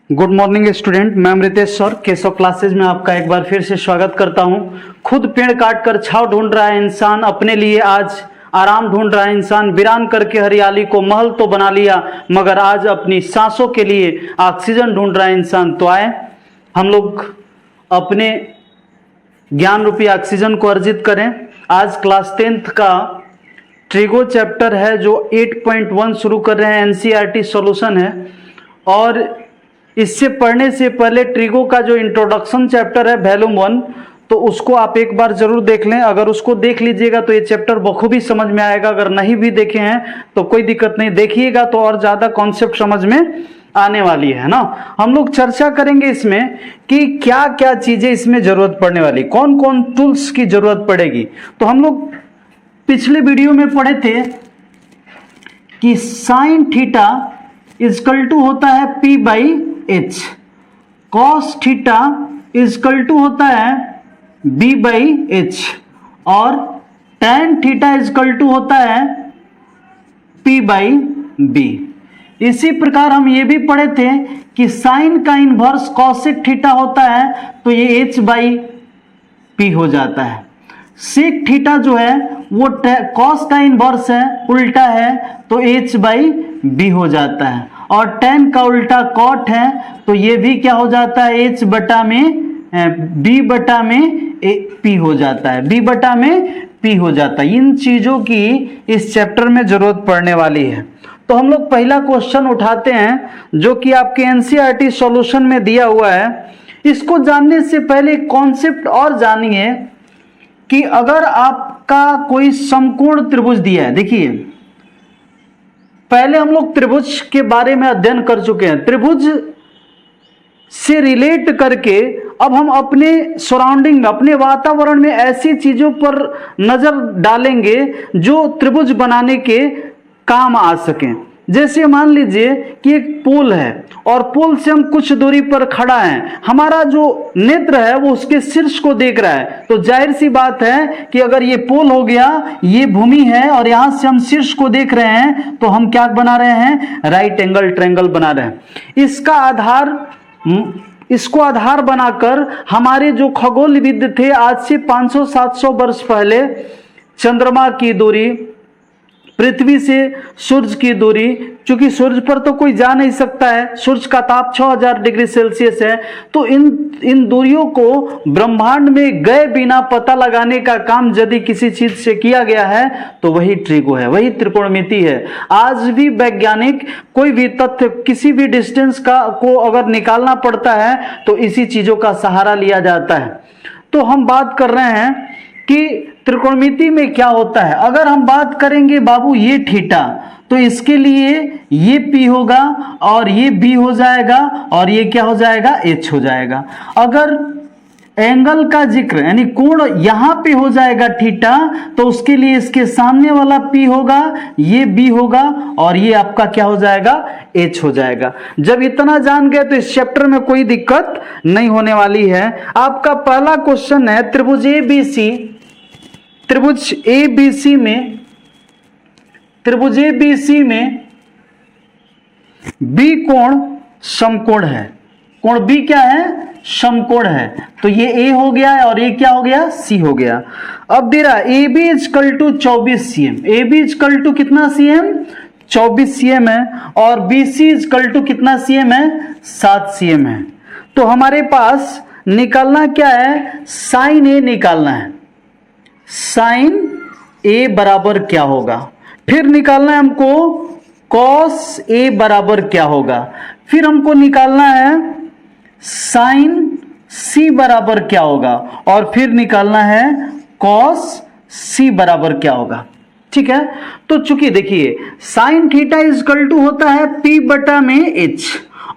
Good morning student, मैं Amritesh sir Keshav classes में आपका एक बार फिर से स्वागत करता हूं। खुद पेड़ काट कर छाव ढूंढ रहा है इंसान, अपने लिए आज आराम ढूंढ रहा है इंसान। वीरान करके हरियाली को महल तो बना लिया, मगर आज अपनी सांसों के लिए ऑक्सीजन ढूंढ रहा है इंसान। तो आए हम लोग अपने ज्ञान रूपी ऑक्सीजन को अर्जित करें। आज क्लास 10th का ट्रिगो चैप्टर है जो 8.1 शुरू कर रहे हैं, एनसीईआरटी सॉल्यूशन है। और इससे पढ़ने से पहले ट्रिगो का जो इंट्रोडक्शन चैप्टर है वॉल्यूम 1, तो उसको आप एक बार जरूर देख लें। अगर उसको देख लीजिएगा तो ये चैप्टर बखूबी समझ में आएगा। अगर नहीं भी देखे हैं तो कोई दिक्कत नहीं, देखिएगा तो और ज़्यादा कॉन्सेप्ट समझ में आने वाली है ना। हम लोग चर्चा करेंगे इसमें कि क्या क्या चीज़ें इसमें ज़रूरत पड़ने वाली, कौन कौन टूल्स की ज़रूरत पड़ेगी। तो हम लोग पिछले वीडियो में पढ़े थे कि साइन थीटा इजकल टू होता है P by H, cos theta is equal to होता है B बाई एच, और tan थीटा इजकल टू होता है P बाई बी। इसी प्रकार हम ये भी पढ़े थे कि साइन का इन्वर्स कॉसेक थीटा होता है तो ये H बाई P हो जाता है। सेक थीटा जो है वो कॉस का इन्वर्स है, उल्टा है, तो H बाई बी हो जाता है। और tan का उल्टा कॉट है तो ये भी क्या हो जाता है, H बटा में B बटा में P हो जाता है, B बटा में P हो जाता है। इन चीज़ों की इस चैप्टर में जरूरत पड़ने वाली है। तो हम लोग पहला क्वेश्चन उठाते हैं जो कि आपके एनसीईआरटी सॉल्यूशन में दिया हुआ है। इसको जानने से पहले कॉन्सेप्ट और जानिए कि अगर आपका कोई समकोण त्रिभुज दिया है, देखिए पहले हम लोग त्रिभुज के बारे में अध्ययन कर चुके हैं। त्रिभुज से रिलेट करके अब हम अपने सराउंडिंग में, अपने वातावरण में ऐसी चीजों पर नजर डालेंगे जो त्रिभुज बनाने के काम आ सकें। जैसे मान लीजिए कि एक पोल है और पोल से हम कुछ दूरी पर खड़ा हैं, हमारा जो नेत्र है वो उसके शीर्ष को देख रहा है, तो जाहिर सी बात है कि अगर ये पोल हो गया, ये भूमि है और यहां से हम शीर्ष को देख रहे हैं, तो हम क्या बना रहे हैं, राइट एंगल ट्रायंगल बना रहे हैं। इसको आधार बनाकर हमारे जो खगोलविद थे आज से 500-700 वर्ष पहले चंद्रमा की दूरी, पृथ्वी से सूर्य की दूरी, क्योंकि सूर्य पर तो कोई जा नहीं सकता है, सूर्य का ताप 6000 डिग्री सेल्सियस है, तो इन दूरियों को ब्रह्मांड में गए बिना पता लगाने का काम यदि किसी चीज से किया गया है तो वही ट्रिगो है, वही त्रिकोणमिति है। आज भी वैज्ञानिक कोई भी तथ्य, किसी भी डिस्टेंस को अगर निकालना पड़ता है तो इसी चीजों का सहारा लिया जाता है। तो हम बात कर रहे हैं कि त्रिकोणमिति में क्या होता है। अगर हम बात करेंगे बाबू ये थीटा, तो इसके लिए ये P होगा और ये B हो जाएगा और ये क्या हो जाएगा, H हो जाएगा। अगर एंगल का जिक्र यानी कोण यहां पे हो जाएगा थीटा, तो उसके लिए इसके सामने वाला P होगा, ये B होगा और ये आपका क्या हो जाएगा, H हो जाएगा। जब इतना जान गए तो इस चैप्टर में कोई दिक्कत नहीं होने वाली है। आपका पहला क्वेश्चन है त्रिभुज ABC। त्रिभुज ABC में B कोण समकोण है। कोण B क्या है, समकोण है। तो ये A हो गया और ये क्या हो गया, C हो गया। अब दे रहा AB is equal to 24 cm। AB is equal to कितना cm, 24 cm है, और BC इजकल टू कितना cm है, 7 cm है। तो हमारे पास निकालना क्या है, साइन A निकालना है। साइन A बराबर क्या होगा, फिर निकालना है हमको कॉस A बराबर क्या होगा, फिर हमको निकालना है साइन C बराबर क्या होगा, और फिर निकालना है कॉस C बराबर क्या होगा। ठीक है, तो चूंकि देखिए साइन थीटा इजकल टू होता है P बटा में H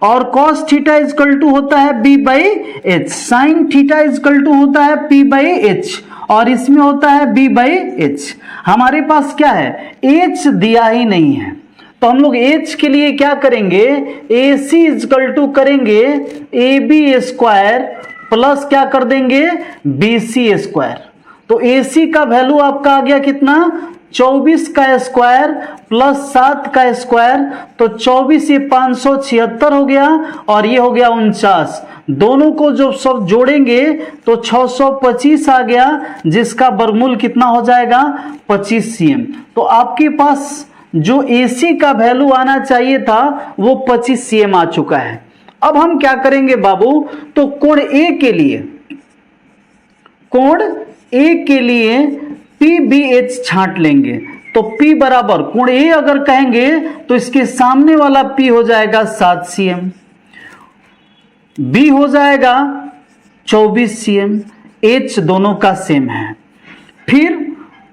और कॉस थीटा इजकल टू होता है B by H. Sine theta is equal to होता है P बाई एच और इसमें होता है B बाई एच। हमारे पास क्या है, H दिया ही नहीं है, तो हम लोग H के लिए क्या करेंगे, AC इजकल टू करेंगे AB स्क्वायर प्लस क्या कर देंगे, BC स्क्वायर। तो AC का वैल्यू आपका आ गया कितना, 24 का स्क्वायर प्लस 7 का स्क्वायर, तो 24 ये 576 हो गया और ये हो गया 49। दोनों को जो सब जोड़ेंगे तो 625 आ गया, जिसका वर्गमूल कितना हो जाएगा 25 cm। तो आपके पास जो AC का वैल्यू आना चाहिए था वो 25 cm आ चुका है। अब हम क्या करेंगे बाबू, तो कोण A के लिए PBH छांट लेंगे। तो P बराबर कोण A अगर कहेंगे तो इसके सामने वाला P हो जाएगा 7 cm, B हो जाएगा 24 cm, H दोनों का सेम है। फिर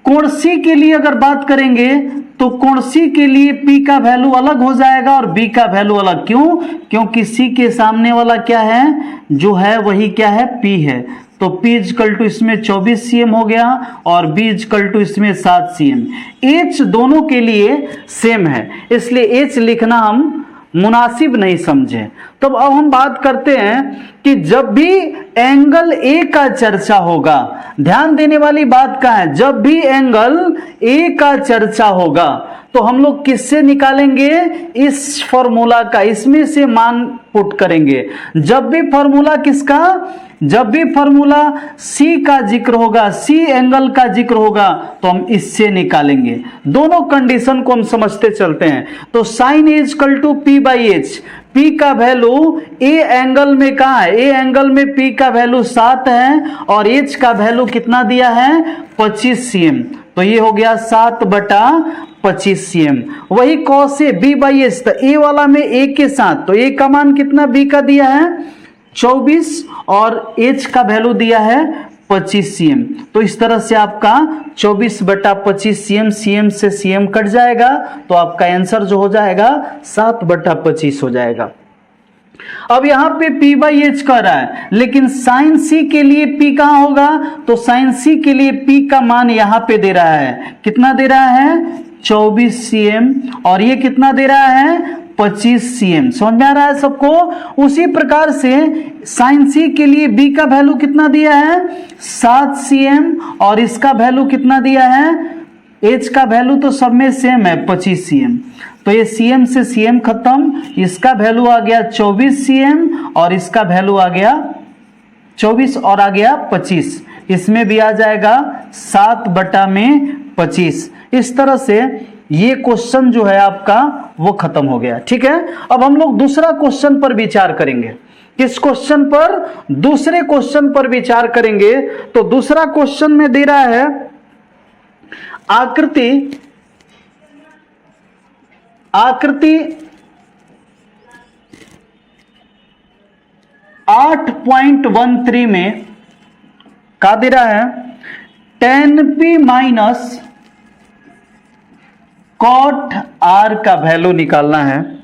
कोण C के लिए अगर बात करेंगे तो कोण C के लिए P का वैल्यू अलग हो जाएगा और B का वैल्यू अलग। क्यों? क्योंकि C के सामने वाला क्या है, जो है वही क्या है, P है। तो P इजकल टू इसमें 24 cm हो गया और B इजकल टू इसमें 7 cm। H दोनों के लिए सेम है, इसलिए H लिखना हम मुनासिब नहीं समझे। तब अब हम बात करते हैं कि जब भी एंगल ए का चर्चा होगा, ध्यान देने वाली बात क्या है, जब भी एंगल ए का चर्चा होगा तो हम लोग किससे निकालेंगे, इस फॉर्मूला का, इसमें से मान पुट करेंगे। जब भी फॉर्मूला किसका, जब भी फॉर्मूला सी का जिक्र होगा, सी एंगल का जिक्र होगा तो हम इससे निकालेंगे। दोनों कंडीशन को हम समझते चलते हैं। तो sine A equal to P by H, P का वैल्यू ए एंगल में कहाँ है, ए एंगल में पी का वैल्यू 7 है और एच का वैल्यू कितना दिया है 25 cm। तो ये हो गया 7/25 cm। वही cos A B by H, तो ए वाला में ए के साथ, तो ए का मान कितना बी का दिया है 24 और एच का वैल्यू दिया है 25 cm। तो इस तरह से आपका 24/25 cm, cm से cm कट जाएगा तो आपका आंसर जो हो जाएगा 7/25 हो जाएगा। अब यहां पे P बाई एच कर रहा है, लेकिन साइन C के लिए P कहां होगा, तो साइन C के लिए P का मान यहां पे दे रहा है, कितना दे रहा है 24 cm और ये कितना दे रहा है 25 cm। समझ में आ रहा है सबको। उसी प्रकार से साइन C के लिए B का वैल्यू कितना दिया है 7 cm और इसका वैल्यू कितना दिया है, H का वैल्यू तो सब में सेम है 25 cm। तो ये cm से cm खत्म, इसका वैल्यू आ गया 24 cm और इसका वैल्यू आ गया 24 और आ गया 25, इसमें भी आ जाएगा 7/25। इस तरह से ये क्वेश्चन जो है आपका वो खत्म हो गया। ठीक है, अब हम लोग दूसरा क्वेश्चन पर विचार करेंगे। किस क्वेश्चन पर, दूसरे क्वेश्चन पर विचार करेंगे। तो दूसरा क्वेश्चन में दे रहा है आकृति 8.13 में क्या दे रहा है, tan p minus cot r का वैल्यू निकालना है।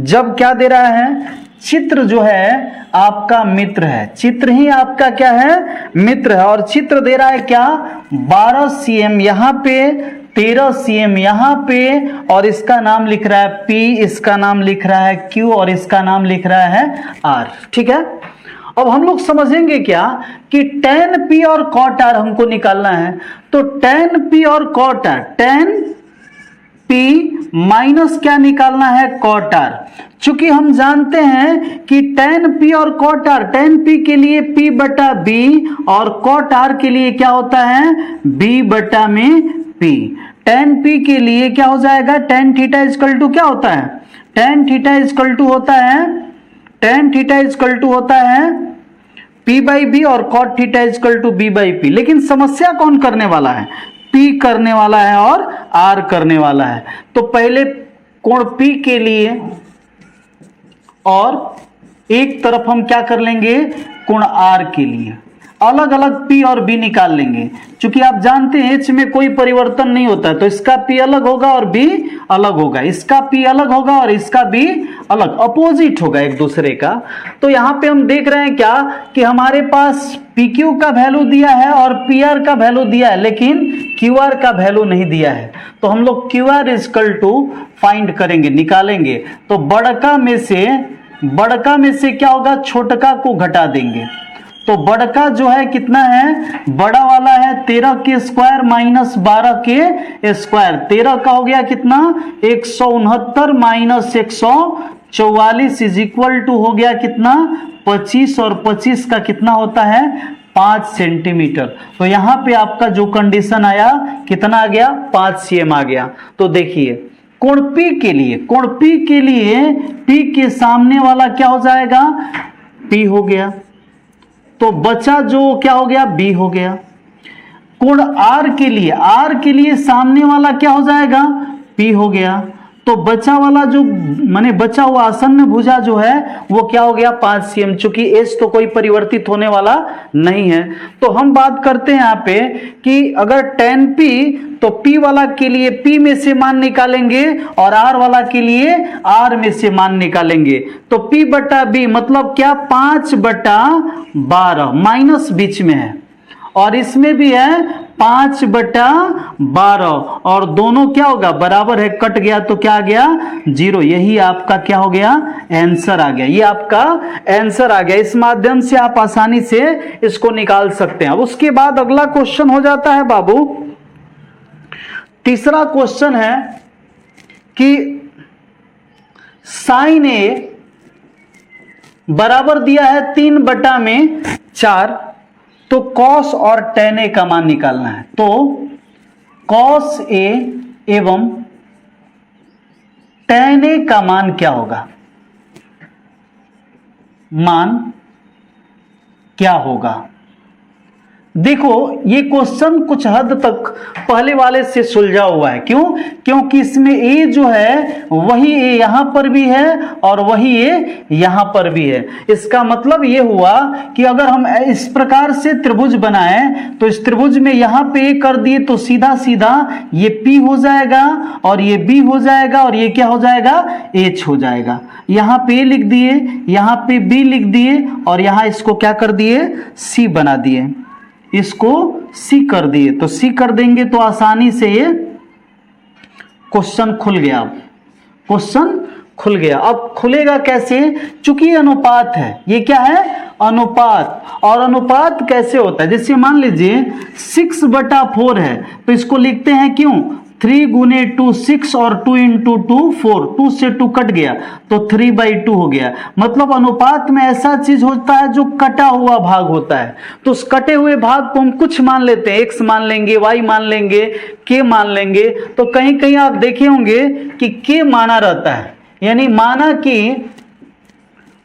जब क्या दे रहा है, चित्र जो है आपका मित्र है, चित्र ही आपका क्या है मित्र है और चित्र दे रहा है क्या 12 cm यहाँ पे, 13 cm यहाँ पे और इसका नाम लिख रहा है P, इसका नाम लिख रहा है Q और इसका नाम लिख रहा है R। ठीक है, अब हम लोग समझेंगे क्या कि tan P और cot R हमको निकालना है। तो tan P और cot R, tan P minus क्या निकालना है cot R। चूंकि हम जानते हैं कि tan P और cot R, tan P के लिए P बटा B और cot R के लिए क्या होता है B बटा में P। tan P के लिए क्या हो जाएगा, tan थीटा इक्वल टू क्या होता है, tan थीटा इक्वल टू होता है, tan थीटा इक्वल टू होता है P बाई B और cot थीटा equal to B by P। लेकिन समस्या कौन करने वाला है, P करने वाला है और R करने वाला है। तो पहले कोण P के लिए और एक तरफ हम क्या कर लेंगे कोण R के लिए, अलग अलग P और B निकाल लेंगे। क्योंकि आप जानते हैं H में कोई परिवर्तन नहीं होता है, तो इसका P अलग होगा और B अलग होगा, इसका P अलग होगा और इसका B अलग, अपोजिट होगा एक दूसरे का। तो यहाँ पे हम देख रहे हैं क्या कि हमारे पास PQ का वैल्यू दिया है और PR का वैल्यू दिया है, लेकिन QR का वैल्यू नहीं दिया है। तो हम लोग QR इक्वल टू फाइंड करेंगे, निकालेंगे। तो बड़का में से क्या होगा, छोटका को घटा देंगे। तो बड़का जो है कितना है, बड़ा वाला है 13 के स्क्वायर माइनस 12 के स्क्वायर। 13 का हो गया कितना 169 माइनस 144 इज इक्वल टू हो गया कितना 25, और 25 का कितना होता है 5 सेंटीमीटर। तो यहां पे आपका जो कंडीशन आया कितना आ गया 5 cm आ गया। तो देखिए कोण P के लिए, कोण P के लिए P के सामने वाला क्या हो जाएगा P हो गया, तो बचा जो क्या हो गया B हो गया। कोण R के लिए सामने वाला क्या हो जाएगा P हो गया, तो बचा वाला जो माने बचा हुआ आसन्न भुजा जो है वो क्या हो गया 5 cm, चूंकि एच तो कोई परिवर्तित होने वाला नहीं है। तो हम बात करते हैं यहाँ पे कि अगर tan P, तो P वाला के लिए P में से मान निकालेंगे और R वाला के लिए R में से मान निकालेंगे। तो P बटा B मतलब क्या 5/12 माइनस बीच में है, और इसमें भी है 5/12, और दोनों क्या होगा बराबर है, कट गया तो क्या आ गया 0। यही आपका क्या हो गया आंसर आ गया, ये आपका आंसर आ गया। इस माध्यम से आप आसानी से इसको निकाल सकते हैं। अब उसके बाद अगला क्वेश्चन हो जाता है बाबू, तीसरा क्वेश्चन है कि साइन ए बराबर दिया है 3/4, तो कॉस और tan ए का मान निकालना है। तो कॉस ए एवं tan ए का मान क्या होगा, मान क्या होगा। देखो ये क्वेश्चन कुछ हद तक पहले वाले से सुलझा हुआ है। क्यों? क्योंकि इसमें ए जो है वही ए यहां पर भी है और वही ए यहां पर भी है। इसका मतलब ये हुआ कि अगर हम इस प्रकार से त्रिभुज बनाएं तो इस त्रिभुज में यहां पे ए कर दिए तो सीधा सीधा ये P हो जाएगा और ये B हो जाएगा और ये क्या हो जाएगा H हो जाएगा। यहां पे ए लिख दिए, यहां पे B लिख दिए और यहां इसको क्या कर दिए C बना दिए, इसको C कर दिए। तो C कर देंगे तो आसानी से ये क्वेश्चन खुल गया। क्वेश्चन खुल गया। अब खुलेगा कैसे, चूंकि अनुपात है, ये क्या है अनुपात। और अनुपात कैसे होता है, जैसे मान लीजिए 6/4 है तो इसको लिखते हैं क्यों 3 गुने 2 6 और 2 इंटू 2 4, 2 से 2 कट गया तो 3/2 हो गया। मतलब अनुपात में ऐसा चीज होता है जो कटा हुआ भाग होता है। तो उस कटे हुए भाग को हम कुछ मान लेते हैं, x मान लेंगे, y मान लेंगे, k मान लेंगे। तो कहीं कहीं आप देखे होंगे कि k माना रहता है, यानी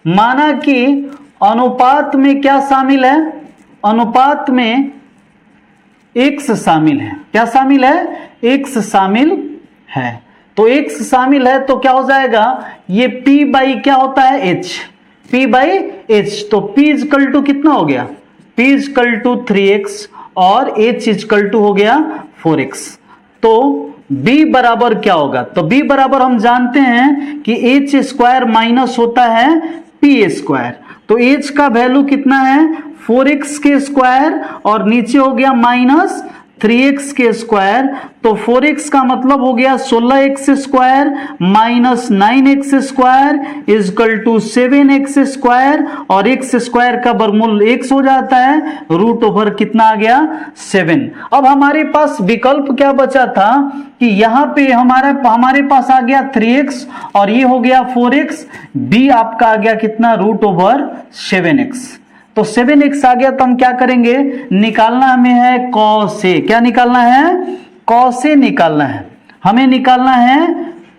माना कि अनुपात में क्या शामिल है, अनुपात में x शामिल है। क्या शामिल है, x शामिल है। तो x शामिल है तो क्या हो जाएगा ये P बाई क्या होता है H, P बाई H। तो P इजकल टू कितना हो गया, P इजकल टू 3x और H इजकल टू हो गया 4x। तो B बराबर क्या होगा, तो B बराबर हम जानते हैं कि H स्क्वायर माइनस होता है P स्क्वायर। तो H का वैल्यू कितना है 4x के स्क्वायर और नीचे हो गया माइनस 3x के स्क्वायर। तो 4x का मतलब हो गया 16x square minus 9x square is equal to 7x square, और x स्क्वायर का वर्गमूल x हो जाता है, रूट ओवर कितना आ गया 7। अब हमारे पास विकल्प क्या बचा था कि यहाँ पे हमारे पास आ गया 3x और ये हो गया 4x, b आपका आ गया कितना रूट ओवर 7x। तो 7x आ गया तो हम क्या करेंगे, निकालना हमें है cos a। क्या निकालना है, cos a निकालना है, हमें निकालना है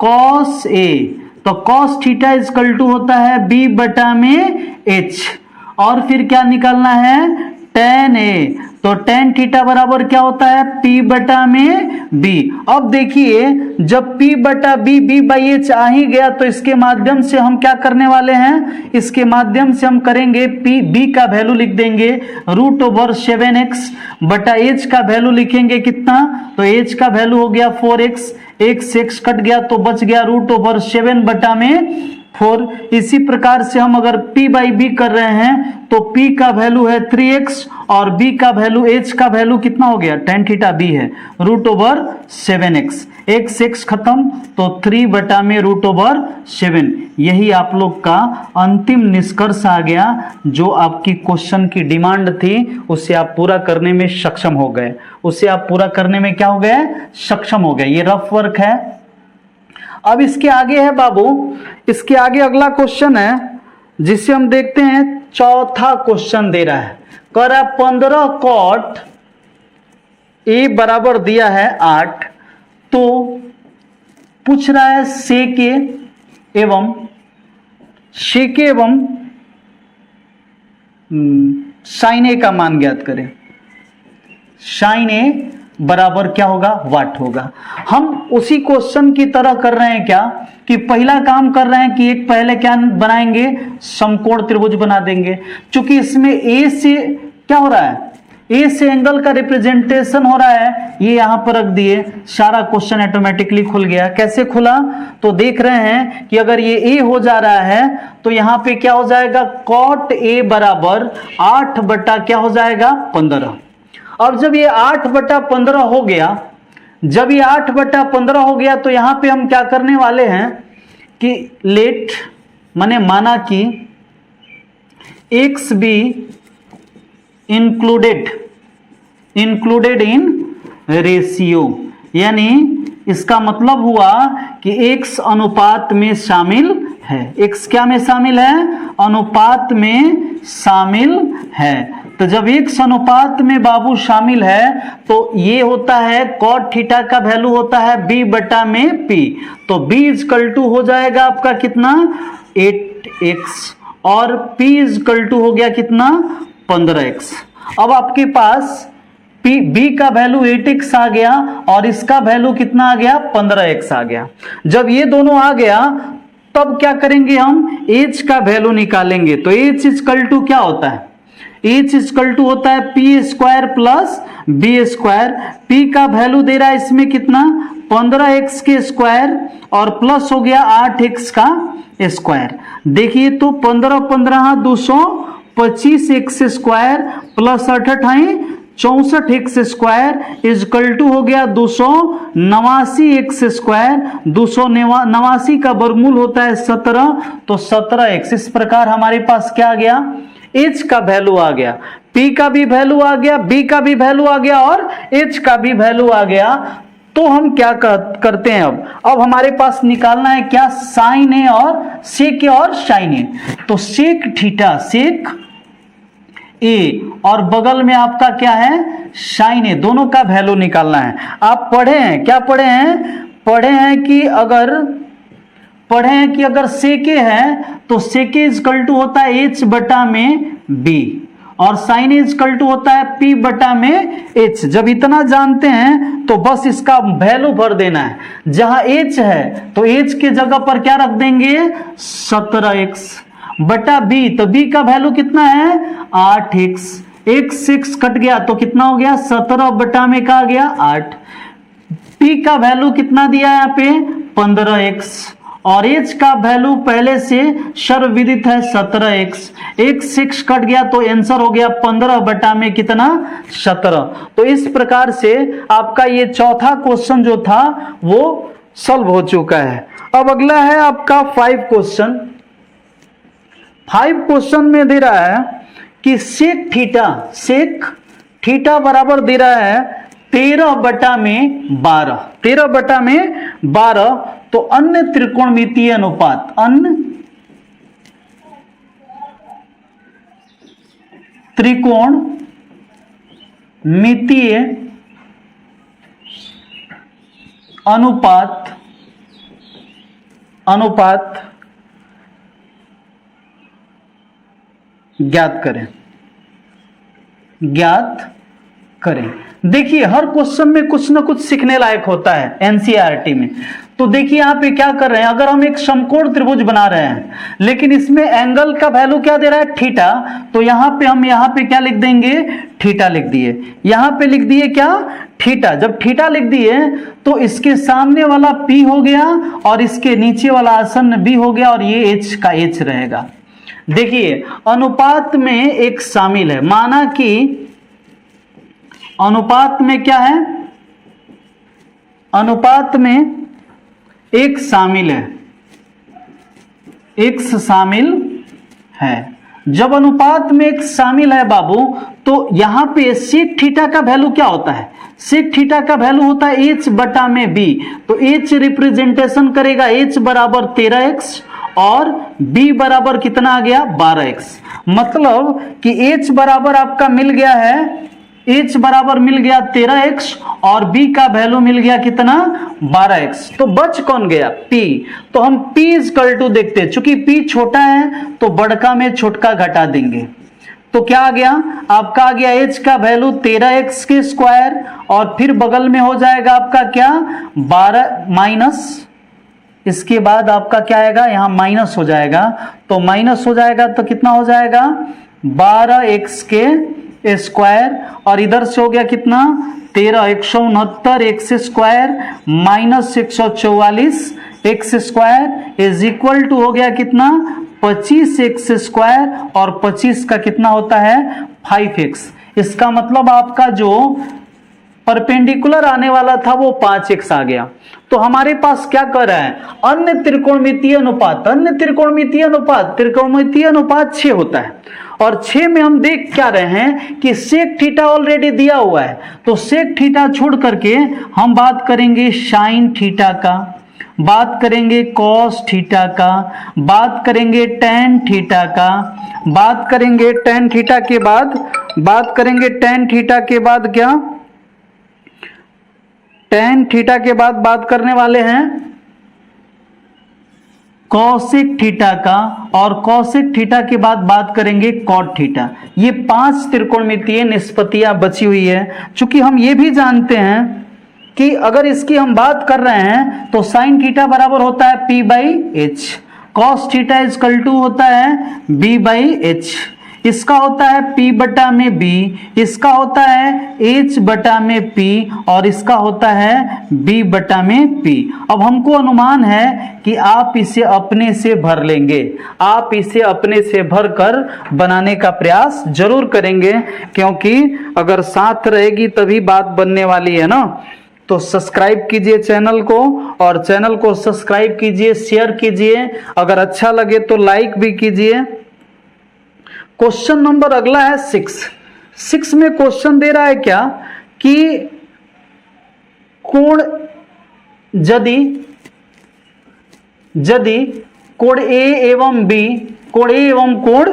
cos a। तो cos थीटा इजकल टू होता है b बटा में h, और फिर क्या निकालना है tan a। तो tan थीटा बराबर क्या होता है p बटा में b। अब देखिए जब p बटा b b बाई h आ ही गया तो इसके माध्यम से हम क्या करने वाले हैं, इसके माध्यम से हम करेंगे b का वैल्यू लिख देंगे रूट ओवर 7x बटा h का वैल्यू लिखेंगे कितना, तो h का वैल्यू हो गया 4x, x कट गया तो बच गया रूट ओवर 7 बटा में 4। इसी प्रकार से हम अगर p बाई बी कर रहे हैं तो p का वैल्यू है 3x और b का वैल्यू h का वैल्यू कितना हो गया tan थीटा b है √7x। x खत्म तो 3 बटा में √7। यही आप लोग का अंतिम निष्कर्ष आ गया। जो आपकी क्वेश्चन की डिमांड थी उसे आप पूरा करने में सक्षम हो गए, उसे आप पूरा करने में क्या हो गए, सक्षम हो गए। ये रफ वर्क है। अब इसके आगे है बाबू, इसके आगे अगला क्वेश्चन है जिसे हम देखते हैं। चौथा क्वेश्चन दे रहा है, कह रहा है 15 कॉट ए बराबर दिया है 8, तो पूछ रहा है सेके एवं साइन ए का मान ज्ञात करें। साइन ए बराबर क्या होगा, वाट होगा। हम उसी क्वेश्चन की तरह कर रहे हैं क्या कि पहला काम कर रहे हैं कि एक पहले क्या बनाएंगे, समकोण त्रिभुज बना देंगे। क्योंकि इसमें ए से क्या हो रहा है, ए से एंगल का रिप्रेजेंटेशन हो रहा है, ये यहां पर रख दिए, सारा क्वेश्चन ऑटोमेटिकली खुल गया। कैसे खुला, तो देख रहे हैं कि अगर ये ए हो जा रहा है तो यहां पे क्या हो जाएगा, कॉट ए बराबर 8 बटा क्या हो जाएगा 15। अब जब ये 8 बटा 15 हो गया, जब ये 8 बटा 15 हो गया तो यहां पे हम क्या करने वाले हैं कि लेट माने माना कि x be included in ratio, यानी इसका मतलब हुआ कि x अनुपात में शामिल है। x क्या में शामिल है, अनुपात में शामिल है। तो जब x अनुपात में बाबू शामिल है तो ये होता है कॉट थीटा का वैल्यू होता है b बटा में p। तो b इजकल टू हो जाएगा आपका कितना 8x और p इजकल टू हो गया कितना 15x। अब आपके पास b का वैल्यू 8x आ गया और इसका वैल्यू कितना आ गया 15x आ गया। जब ये दोनों आ गया तब क्या करेंगे, हम h का वैल्यू निकालेंगे। तो h इजकल टू क्या होता है, h इजकल टू होता है p square plus b square. p का वैल्यू दे रहा है इसमें कितना 15x के स्क्वायर और प्लस हो गया 8x का स्क्वायर। देखिए तो 15 15 225x square plus 8 64x square is equal to हो गया 289x स्क्वायर। 289 का वर्गमूल होता है 17, तो 17x। इस प्रकार हमारे पास क्या आ गया, h का वैल्यू आ गया, p का भी वैल्यू आ गया, b का भी वैल्यू आ गया और h का भी वैल्यू आ गया। तो हम क्या करते हैं, अब हमारे पास निकालना है क्या, साइन ए और सेक ए और साइन ए। तो सेक थीटा सेक ए और बगल में आपका क्या है साइन ए, दोनों का वैल्यू निकालना है। आप पढ़े हैं, क्या पढ़े हैं, पढ़े हैं कि अगर सेके है तो सेके इजकल टू होता है h बटा में b और साइन इजकल टू होता है p बटा में h। जब इतना जानते हैं तो बस इसका वैल्यू भर देना है। जहां h है तो h के जगह पर क्या रख देंगे 17x बटा b, तो b का वैल्यू कितना है 8x। x 6 कट गया तो कितना हो गया 17 बटा में क्या आ गया 8। p का वैल्यू कितना दिया है यहाँ पे 15x और h का वैल्यू पहले से सर्वविदित है 17x। x 6 कट गया तो आंसर हो गया 15 बटा में कितना 17। तो इस प्रकार से आपका ये चौथा क्वेश्चन जो था वो सॉल्व हो चुका है। अब अगला है आपका 5 क्वेश्चन। 5 क्वेश्चन में दे रहा है कि सेक थीटा बराबर दे रहा है 13 बटा में 12। 13 बटा में 12, तो अन्य त्रिकोणमितीय अनुपात, अन्य त्रिकोणमितीय अनुपात ज्ञात करें। देखिए हर क्वेश्चन में कुछ ना कुछ सीखने लायक होता है एनसीईआरटी में। तो देखिए यहाँ पे क्या कर रहे हैं, अगर हम एक समकोण त्रिभुज बना रहे हैं लेकिन इसमें एंगल का वैल्यू क्या दे रहा है थीटा, तो यहाँ पे हम यहाँ पे क्या लिख देंगे थीटा लिख दिए, यहाँ पे लिख दिए क्या थीटा, जब थीटा लिख दिए तो इसके सामने वाला P हो गया और इसके नीचे वाला आसन्न B हो गया और ये H का H रहेगा। देखिए अनुपात में एक शामिल है, माना कि अनुपात में क्या है, अनुपात में एक शामिल है, x शामिल है। जब अनुपात में एक शामिल है बाबू तो यहां पे सेक थीटा का वैल्यू क्या होता है, सेक थीटा का वैल्यू होता है h बटा में b, तो h रिप्रेजेंटेशन करेगा h बराबर 13x और b बराबर कितना आ गया 12x। मतलब कि h बराबर आपका मिल गया है, h बराबर मिल गया 13x और b का वैल्यू मिल गया कितना 12x। तो बच कौन गया p, तो हम p इक्वल टू देखते हैं, चूंकि p छोटा है तो बड़का में छोटका घटा देंगे, तो क्या आ गया आपका, आ गया h का वैल्यू 13x के स्क्वायर और फिर बगल में हो जाएगा आपका क्या 12 माइनस, इसके बाद आपका क्या आएगा यहाँ माइनस हो जाएगा, तो माइनस हो जाएगा तो कितना हो जाएगा 12x के स्क्वायर और इधर से हो गया कितना 13, 169 x square minus 144 x square is equal to हो गया कितना 25 एक्स स्क्वायर और 25 का कितना होता है 5x। इसका मतलब आपका जो परपेंडिकुलर आने वाला था वो 5x आ गया। तो हमारे पास क्या कर रहा है, अन्य त्रिकोणमितीय अनुपात, अन्य त्रिकोणमितीय अनुपात, त्रिकोणमितीय अनुपात 6 होता है और 6 में हम देख क्या रहे हैं कि सेक थीटा ऑलरेडी दिया हुआ है, तो सेक थीटा छोड़ करके हम बात करेंगे साइन थीटा का, बात करेंगे कॉस थीटा का, बात करेंगे टेन थीटा का, बात करेंगे टेन थीटा के बाद, बात करेंगे टेन थीटा के बाद क्या, टेन थीटा के बाद बात करने वाले हैं कॉसेक थीटा का और कॉसेक थीटा के बाद बात करेंगे कॉट थीटा। ये 5 त्रिकोणमितीय निष्पत्तियां बची हुई है। चूंकि हम ये भी जानते हैं कि अगर इसकी हम बात कर रहे हैं तो साइन थीटा बराबर होता है p by H, cos theta is equal to होता है b बाई एच, इसका होता है p बटा में b, इसका होता है h बटा में p और इसका होता है b बटा में p। अब हमको अनुमान है कि आप इसे अपने से भर लेंगे, आप इसे अपने से भर कर बनाने का प्रयास जरूर करेंगे, क्योंकि अगर साथ रहेगी तभी बात बनने वाली है ना। तो सब्सक्राइब कीजिए चैनल को और चैनल को सब्सक्राइब कीजिए, शेयर कीजिए, अगर अच्छा लगे तो लाइक भी कीजिए। क्वेश्चन नंबर अगला है 6 में क्वेश्चन दे रहा है क्या कि कोण यदि कोण ए एवं बी, कोण ए एवं कोण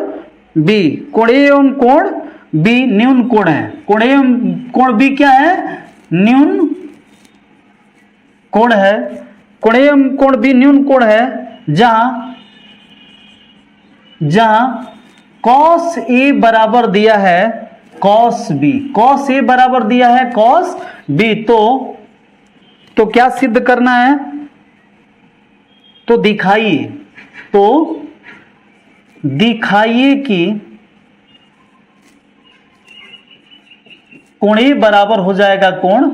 बी, कोण ए एवं कोण बी न्यून कोण है, कोण ए एवं कोण बी क्या है न्यून कोण है, कोण ए एवं कोण बी न्यून कोण है, जहां कॉस ए बराबर दिया है कॉस बी, कॉस ए बराबर दिया है कॉस बी, तो क्या सिद्ध करना है, तो दिखाइए कि कोण ए बराबर हो जाएगा कोण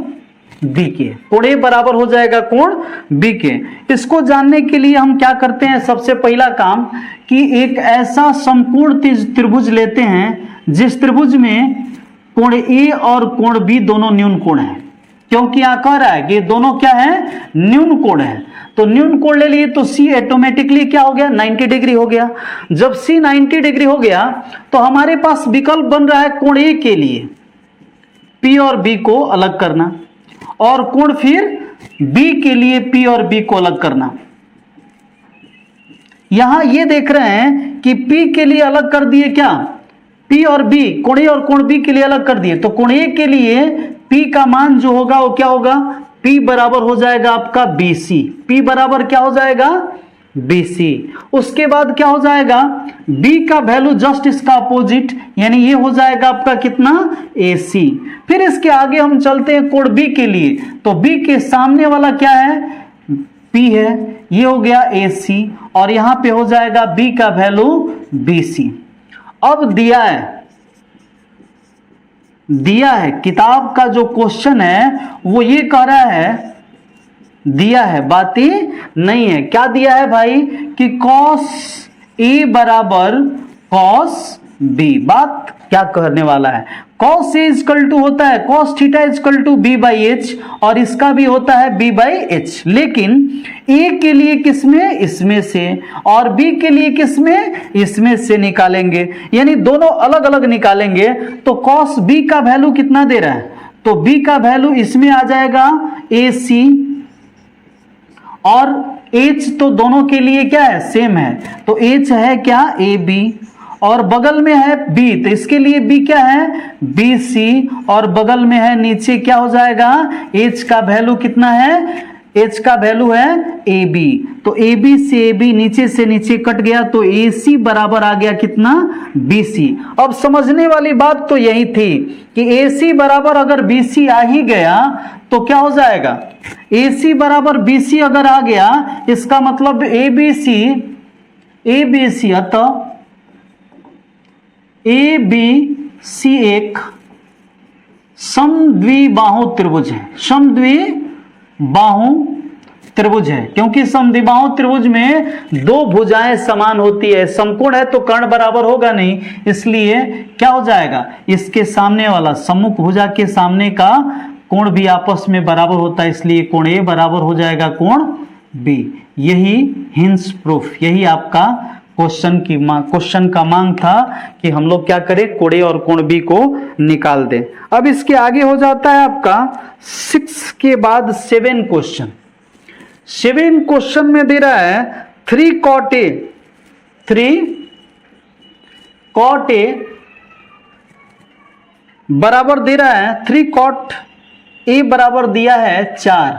बी के, कोण ए बराबर हो जाएगा कोण बी के। इसको जानने के लिए हम क्या करते हैं, सबसे पहला काम कि एक ऐसा समकोण त्रिभुज लेते हैं जिस त्रिभुज में कोण ए और कोण बी दोनों न्यून कोण है, क्योंकि यहां कह रहा है कि दोनों क्या है न्यून कोण है। तो न्यून कोण ले लिए तो सी ऑटोमेटिकली क्या हो गया 90 डिग्री हो गया। जब सी 90 डिग्री हो गया तो हमारे पास विकल्प बन रहा है कोण ए के लिए पी और बी को अलग करना और कोण फिर बी के लिए पी और बी को अलग करना। यहां ये देख रहे हैं कि पी के लिए अलग कर दिए क्या, पी और बी, कोण ए और कोण बी के लिए अलग कर दिए, तो कोण ए के लिए पी का मान जो होगा वो क्या होगा, पी बराबर हो जाएगा आपका BC, पी बराबर क्या हो जाएगा BC। उसके बाद क्या हो जाएगा B का वैल्यू जस्ट इसका अपोजिट, यानी ये हो जाएगा आपका कितना AC। फिर इसके आगे हम चलते हैं कोण B के लिए, तो B के सामने वाला क्या है P है, ये हो गया AC और यहां पे हो जाएगा B का वैल्यू BC। अब दिया है दिया है, किताब का जो क्वेश्चन है वो ये कह रहा है दिया है, बातें नहीं है। क्या दिया है भाई कि cos A बराबर cos B। बात क्या करने वाला है, cos A इजकल टू होता है cos theta is equal to B by H, और इसका भी होता है B बाई H, लेकिन A के लिए किसमें, इसमें से, और B के लिए किसमें, इसमें से निकालेंगे, यानी दोनों अलग अलग निकालेंगे। तो cos B का वैल्यू कितना दे रहा है, तो B का वैल्यू इसमें आ जाएगा AC, और H तो दोनों के लिए क्या है, सेम है, तो H है क्या AB, और बगल में है B, तो इसके लिए B क्या है BC, और बगल में है नीचे क्या हो जाएगा, H का वैल्यू कितना है, H का वैल्यू है AB, तो AB से AB नीचे से नीचे कट गया, तो AC बराबर आ गया कितना, BC। अब समझने वाली बात तो यही थी कि AC बराबर अगर BC आ ही गया तो क्या हो जाएगा, AC बराबर BC अगर आ गया, इसका मतलब ABC अतः ABC एक समद्विबाहु त्रिभुज है, समद्विबाहु त्रिभुज है, क्योंकि समद्विबाहु त्रिभुज में दो भुजाएं समान होती है, समकोण है तो कर्ण बराबर होगा नहीं, इसलिए क्या हो जाएगा, इसके सामने वाला सम्मुख भुजा के सामने का कोण भी आपस में बराबर होता है, इसलिए कोण A बराबर हो जाएगा कोण B। यही हिंस प्रूफ, यही आपका क्वेश्चन का मांग था कि हम लोग क्या करें, कोण A और कोण B को निकाल दें। अब इसके आगे हो जाता है आपका 6 के बाद 7 क्वेश्चन। 7 क्वेश्चन में दे रहा है 3 cot A बराबर दे रहा है 3 cot A बराबर दिया है 4,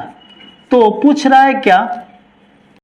तो पूछ रहा है क्या